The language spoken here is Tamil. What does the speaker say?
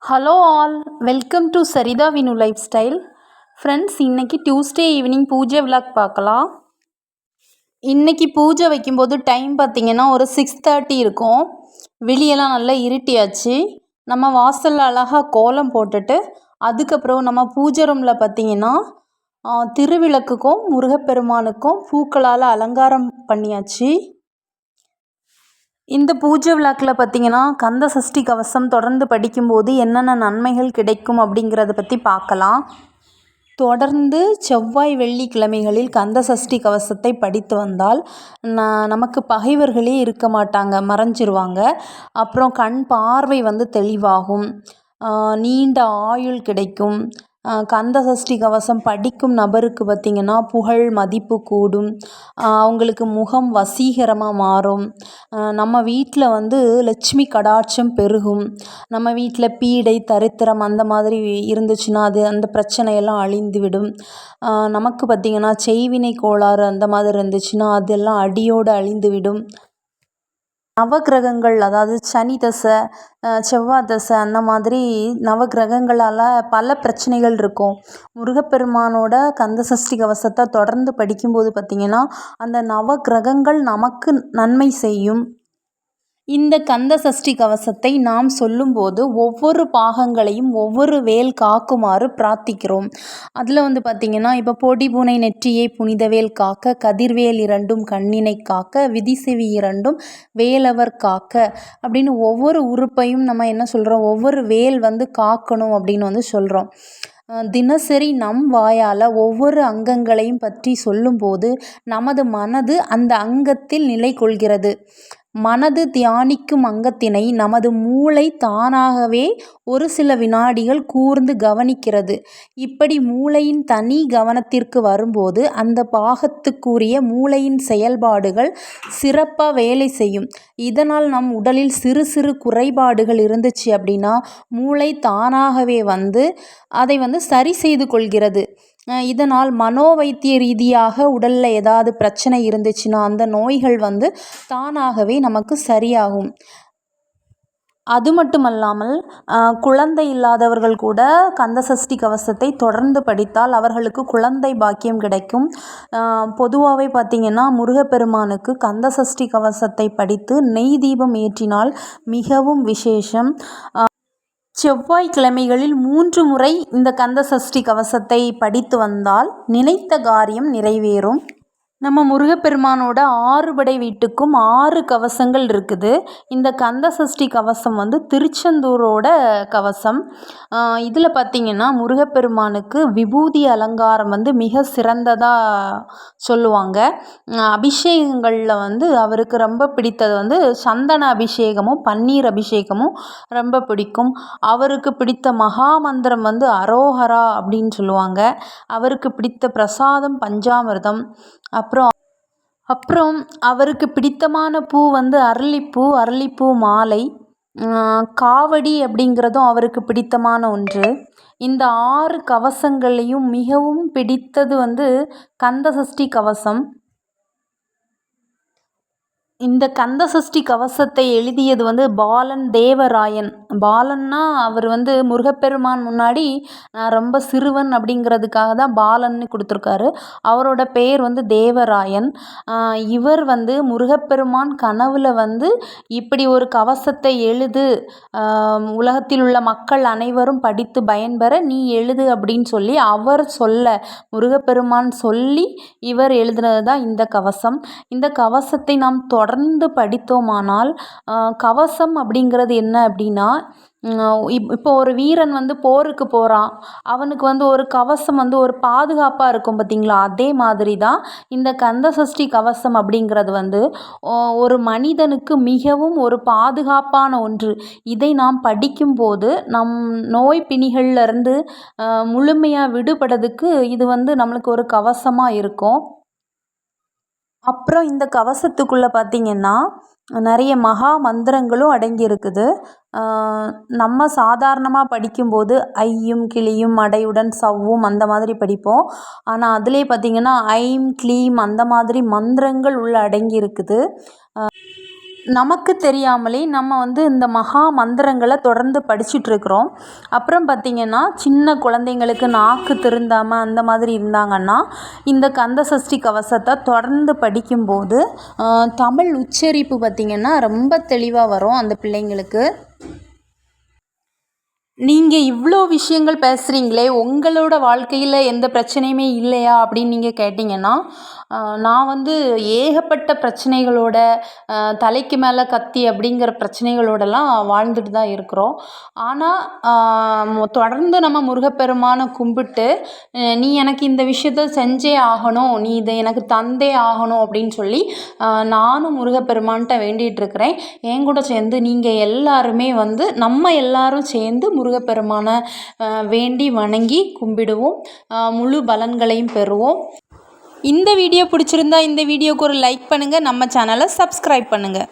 Hello all, welcome to Saritha Vinu life style. Friends, இன்றைக்கி டியூஸ்டே ஈவினிங் பூஜை விளாக் பார்க்கலாம். இன்றைக்கி பூஜை வைக்கும்போது டைம் பார்த்திங்கன்னா ஒரு 6:30 இருக்கும். வெளியெல்லாம் நல்லா இருட்டியாச்சு. நம்ம வாசலில் அழகாக கோலம் போட்டுட்டு அதுக்கப்புறம் நம்ம பூஜை ரூமில் பார்த்திங்கன்னா திருவிளக்குக்கும் முருகப்பெருமானுக்கும் பூக்களால் அலங்காரம் பண்ணியாச்சு. இந்த பூஜை விழாக்கில் பார்த்திங்கன்னா கந்த சஷ்டி கவசம் தொடர்ந்து படிக்கும்போது என்னென்ன நன்மைகள் கிடைக்கும் அப்படிங்கிறத பற்றி பார்க்கலாம். தொடர்ந்து செவ்வாய் வெள்ளிக்கிழமைகளில் கந்த சஷ்டி கவசத்தை படித்து வந்தால் நமக்கு பகைவர்களே இருக்க மாட்டாங்க, மறைஞ்சிருவாங்க. அப்புறம் கண் பார்வை தெளிவாகும், நீண்ட ஆயுள் கிடைக்கும். கந்த சஷ்டி கவசம் படிக்கும் நபருக்கு பார்த்திங்கன்னா புகழ் மதிப்பு கூடும், அவங்களுக்கு முகம் வசீகரமாக மாறும். நம்ம வீட்டில் லட்சுமி கடாட்சம் பெருகும். நம்ம வீட்டில் பீடை தரித்திரம் அந்த மாதிரி இருந்துச்சுன்னா அந்த பிரச்சனையெல்லாம் அழிந்துவிடும். நமக்கு பார்த்திங்கன்னா செய்வினை கோளாறு அந்த மாதிரி இருந்துச்சுன்னா அதெல்லாம் அடியோடு அழிந்துவிடும். நவகிரகங்கள், அதாவது சனி தசை, செவ்வாய் தசை, அந்த மாதிரி நவகிரகங்களால் பல பிரச்சனைகள் இருக்கும். முருகப்பெருமானோட கந்த சஷ்டி கவசத்தை தொடர்ந்து படிக்கும்போது பார்த்திங்கன்னா அந்த நவகிரகங்கள் நமக்கு நன்மை செய்யும். இந்த கந்த சஷ்டி கவசத்தை நாம் சொல்லும்போது ஒவ்வொரு பாகங்களையும் ஒவ்வொரு வேல் காக்குமாறு பிரார்த்திக்கிறோம். அதில் பார்த்திங்கன்னா இப்போ பொடி பூனை நெற்றியை புனிதவேல் காக்க, கதிர்வேல் இரண்டும் கண்ணினை காக்க, விதிசெவி இரண்டும் வேலவர் காக்க அப்படின்னு ஒவ்வொரு உறுப்பையும் நம்ம என்ன சொல்கிறோம், ஒவ்வொரு வேல் காக்கணும் அப்படின்னு சொல்கிறோம். தினசரி நம் வாயால் ஒவ்வொரு அங்கங்களையும் பற்றி சொல்லும்போது நமது மனது அந்த அங்கத்தில் நிலை கொள்கிறது. மனது தியானிக்கும் அங்கத்தினை நமது மூளை தானாகவே ஒரு சில வினாடிகள் கூர்ந்து கவனிக்கிறது. இப்படி மூளையின் தனி கவனத்திற்கு வரும்போது அந்த பாகத்துக்குரிய மூளையின் செயல்பாடுகள் சிறப்பாக வேலை செய்யும். இதனால் நம் உடலில் சிறு சிறு குறைபாடுகள் இருந்துச்சு அப்படின்னா மூளை தானாகவே அதை சரி செய்து கொள்கிறது. இதனால் மனோவைத்திய ரீதியாக உடலில் ஏதாவது பிரச்சனை இருந்துச்சுன்னா அந்த நோய்கள் தானாகவே நமக்கு சரியாகும். அது மட்டுமல்லாமல் குழந்தை இல்லாதவர்கள் கூட கந்த சஷ்டி கவசத்தை தொடர்ந்து படித்தால் அவர்களுக்கு குழந்தை பாக்கியம் கிடைக்கும். பொதுவாகவே பார்த்திங்கன்னா முருகப்பெருமானுக்கு கந்த சஷ்டி கவசத்தை படித்து நெய் தீபம் ஏற்றினால் மிகவும் விசேஷம். செவ்வாய்க்கிழமைகளில் 3 முறை இந்த கந்த சஷ்டி கவசத்தை படித்து வந்தால் நினைத்த காரியம் நிறைவேறும். நம்ம முருகப்பெருமானோட 6 படை வீட்டுக்கும் 6 கவசங்கள் இருக்குது. இந்த கந்த சஷ்டி கவசம் திருச்செந்தூரோட கவசம். இதில் பார்த்திங்கன்னா முருகப்பெருமானுக்கு விபூதி அலங்காரம் மிக சிறந்ததாக சொல்லுவாங்க. அபிஷேகங்களில் அவருக்கு ரொம்ப பிடித்தது சந்தன அபிஷேகமும் பன்னீர் அபிஷேகமும் ரொம்ப பிடிக்கும். அவருக்கு பிடித்த மகா மந்திரம் அரோஹரா அப்படின்னு சொல்லுவாங்க. அவருக்கு பிடித்த பிரசாதம் பஞ்சாமிர்தம். அப்புறம் அவருக்கு பிடித்தமான பூ அரளிப்பூ, அரளிப்பூ மாலை. காவடி அப்படிங்கிறதும் அவருக்கு பிடித்தமான ஒன்று. இந்த 6 கவசங்களையும் மிகவும் பிடித்தது கந்த சஷ்டி கவசம். இந்த கந்த சஷ்டி கவசத்தை எழுதியது பாலன் தேவராயன். பாலன்னா அவர் முருகப்பெருமான் முன்னாடி நான் ரொம்ப சிறுவன் அப்படிங்கிறதுக்காக தான் பாலன்னு கொடுத்துருக்காரு. அவரோட பெயர் தேவராயன். இவர் முருகப்பெருமான் கனவுல இப்படி ஒரு கவசத்தை எழுது, உலகத்தில் உள்ள மக்கள் அனைவரும் படித்து பயன்பெற நீ எழுது அப்படின்னு சொல்லி அவர் முருகப்பெருமான் சொல்லி இவர் எழுதுனது தான் இந்த கவசம். இந்த கவசத்தை நாம் தொடர்ந்து படித்தோமானால், கவசம் அப்படிங்கிறது என்ன அப்படின்னா, இப்போ ஒரு வீரன் போருக்கு போகிறான், அவனுக்கு ஒரு கவசம் ஒரு பாதுகாப்பாக இருக்கும் பார்த்திங்களா, அதே மாதிரி தான் இந்த கந்த சஷ்டி கவசம் அப்படிங்கிறது ஒரு மனிதனுக்கு மிகவும் ஒரு பாதுகாப்பான ஒன்று. இதை நாம் படிக்கும்போது நம் நோய் பிணிகள்லேருந்து முழுமையாக விடுபடுறதுக்கு இது நம்மளுக்கு ஒரு கவசமாக இருக்கும். அப்புறம் இந்த கவசத்துக்குள்ளே பார்த்திங்கன்னா நிறைய மகா மந்திரங்களும் அடங்கி இருக்குது. நம்ம சாதாரணமாக படிக்கும்போது ஐயும் கிளியும் அடையுடன் சவ்வும் அந்த மாதிரி படிப்போம். ஆனால் அதிலே பார்த்திங்கன்னா ஐம் க்ளீம் அந்த மாதிரி மந்திரங்கள் உள்ள அடங்கி இருக்குது. நமக்கு தெரியாமலே நம்ம வந்து இந்த மகா மந்திரங்களை தொடர்ந்து படிச்சிட்ருக்குறோம். அப்புறம் பார்த்திங்கன்னா சின்ன குழந்தைங்களுக்கு நாக்கு திருந்தாமல் அந்த மாதிரி இருந்தாங்கன்னா இந்த கந்த சஷ்டி கவசத்தை தொடர்ந்து படிக்கும்போது தமிழ் உச்சரிப்பு பார்த்திங்கன்னா ரொம்ப தெளிவாக வரும் அந்த பிள்ளைங்களுக்கு. நீங்கள் இவ்வளோ விஷயங்கள் பேசுகிறீங்களே, உங்களோட வாழ்க்கையில் எந்த பிரச்சனையுமே இல்லையா அப்படின்னு நீங்கள் கேட்டிங்கன்னா, நான் வந்து ஏகப்பட்ட பிரச்சனைகளோட தலைக்கு மேலே கத்தி அப்படிங்கிற பிரச்சனைகளோடலாம் வாழ்ந்துட்டு தான் இருக்கிறோம். ஆனால் தொடர்ந்து நம்ம முருகப்பெருமானை கும்பிட்டு நீ எனக்கு இந்த விஷயத்த செஞ்சே ஆகணும், நீ இதை எனக்கு தந்தே ஆகணும் அப்படின்னு சொல்லி நானும் முருகப்பெருமான்கிட்ட வேண்டிகிட்ருக்கிறேன். என் கூட சேர்ந்து நீங்கள் எல்லாருமே வந்து நம்ம எல்லாரும் சேர்ந்து முருகப்பெருமானை வேண்டி வணங்கி கும்பிடுவோம், முழு பலன்களையும் பெறுவோம். இந்த வீடியோ பிடிச்சிருந்தா இந்த வீடியோக்கு ஒரு லைக் பண்ணுங்கள், நம்ம சேனலை சப்ஸ்கிரைப் பண்ணுங்கள்.